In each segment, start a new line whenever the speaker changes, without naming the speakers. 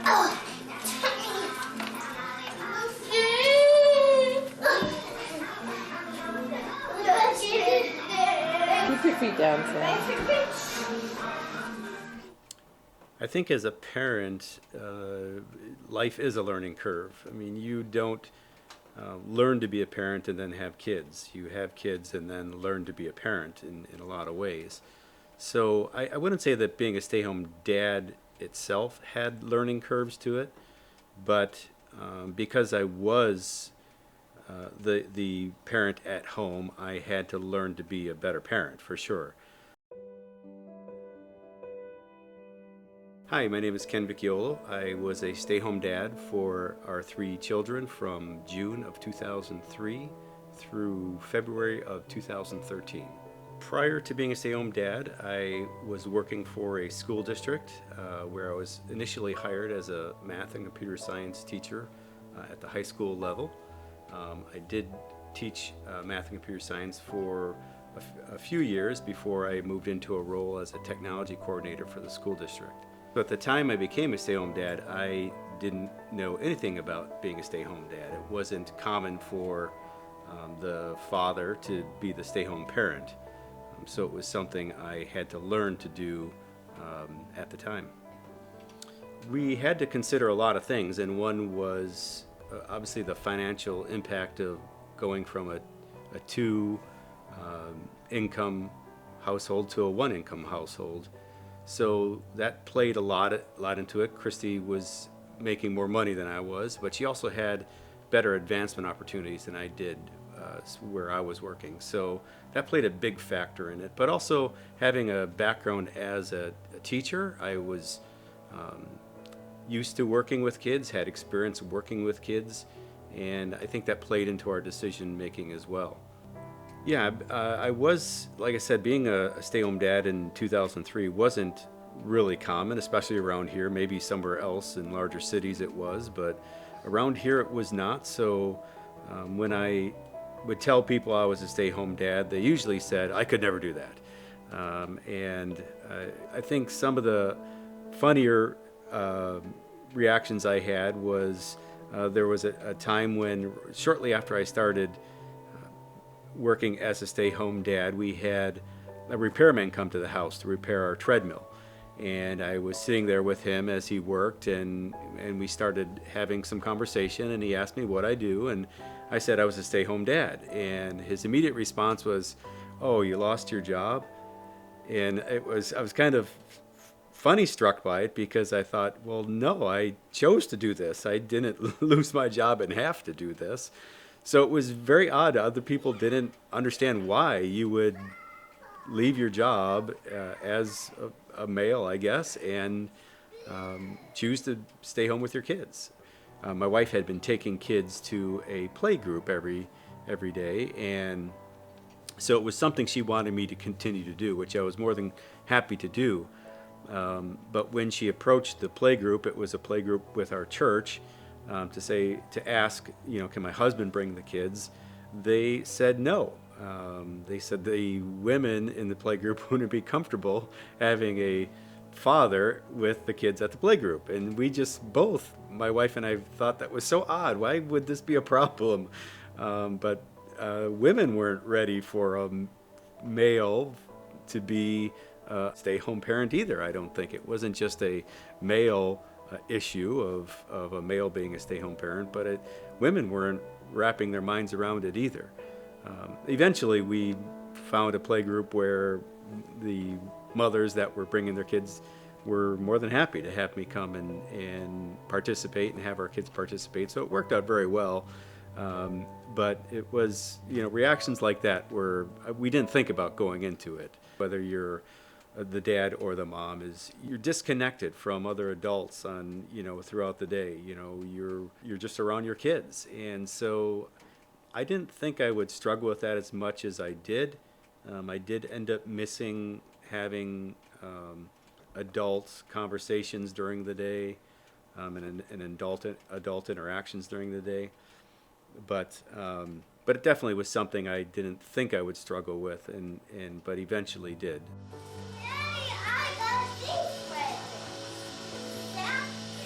Oh.
Keep your feet down, Sam.
I think as a parent, life is a learning curve. I mean, you don't learn to be a parent and then have kids. You have kids and then learn to be a parent in a lot of ways. So I wouldn't say that being a stay-home dad itself had learning curves to it, but because I was the parent at home, I had to learn to be a better parent for sure. Hi, my name is Ken Vicchiollo. I was a stay-home dad for our 3 children from June of 2003 through February of 2013. Prior to being a stay-home dad, I was working for a school district where I was initially hired as a math and computer science teacher at the high school level. I did teach math and computer science for a few years before I moved into a role as a technology coordinator for the school district. But at the time I became a stay-home dad, I didn't know anything about being a stay-home dad. It wasn't common for the father to be the stay-home parent. So it was something I had to learn to do at the time. We had to consider a lot of things, and one was obviously the financial impact of going from a 2 income household to a 1 income household. So that played a lot into it. Christy was making more money than I was, but she also had better advancement opportunities than I did where I was working. So that played a big factor in it. But also having a background as a teacher, I was used to working with kids, had experience working with kids, and I think that played into our decision making as well. Yeah, I was, like I said, being a stay-home dad in 2003 wasn't really common, especially around here. Maybe somewhere else in larger cities it was, but around here it was not. So when I would tell people I was a stay-home dad, they usually said I could never do that. And I think some of the funnier reactions I had was there was a time when shortly after I started working as a stay-home dad, we had a repairman come to the house to repair our treadmill. And I was sitting there with him as he worked, and we started having some conversation, and he asked me what I do, and I said I was a stay-home dad. And his immediate response was, "Oh, you lost your job?" And I was kind of funny struck by it because I thought, well, no, I chose to do this. I didn't lose my job and have to do this. So it was very odd. Other people didn't understand why you would leave your job as a male, I guess, and choose to stay home with your kids. My wife had been taking kids to a play group every day, and so it was something she wanted me to continue to do, which I was more than happy to do. But when she approached the play group, it was a play group with our church, to ask, can my husband bring the kids? They said no. They said the women in the play group wouldn't be comfortable having a father with the kids at the play group. And we just both, my wife and I, thought that was so odd. Why would this be a problem? But women weren't ready for a male to be a stay-home parent either, I don't think. It wasn't just a male issue of a male being a stay-home parent, but women weren't wrapping their minds around it either. Eventually, we found a play group where the mothers that were bringing their kids were more than happy to have me come and participate and have our kids participate. So it worked out very well. But it was, reactions like that were, we didn't think about going into it. Whether you're the dad or the mom, is you're disconnected from other adults on, throughout the day. You're just around your kids. And so I didn't think I would struggle with that as much as I did. I did end up missing having adult conversations during the day, and adult interactions during the day. But it definitely was something I didn't think I would struggle with, but eventually did.
Daddy, I got a secret.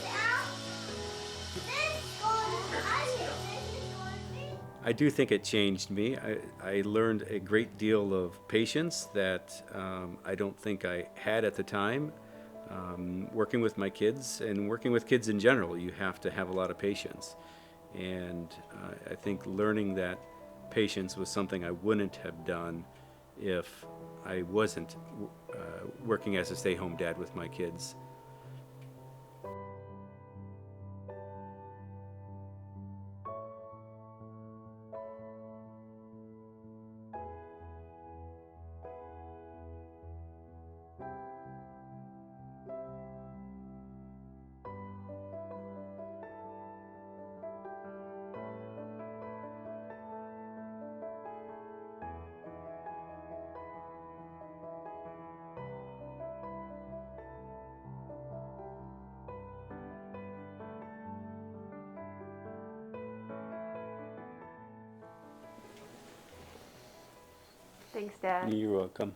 Sam,
I do think it changed me. I learned a great deal of patience that I don't think I had at the time. Working with my kids and working with kids in general, you have to have a lot of patience. And I think learning that patience was something I wouldn't have done if I wasn't working as a stay-home dad with my kids.
Thanks, Dad.
You're welcome.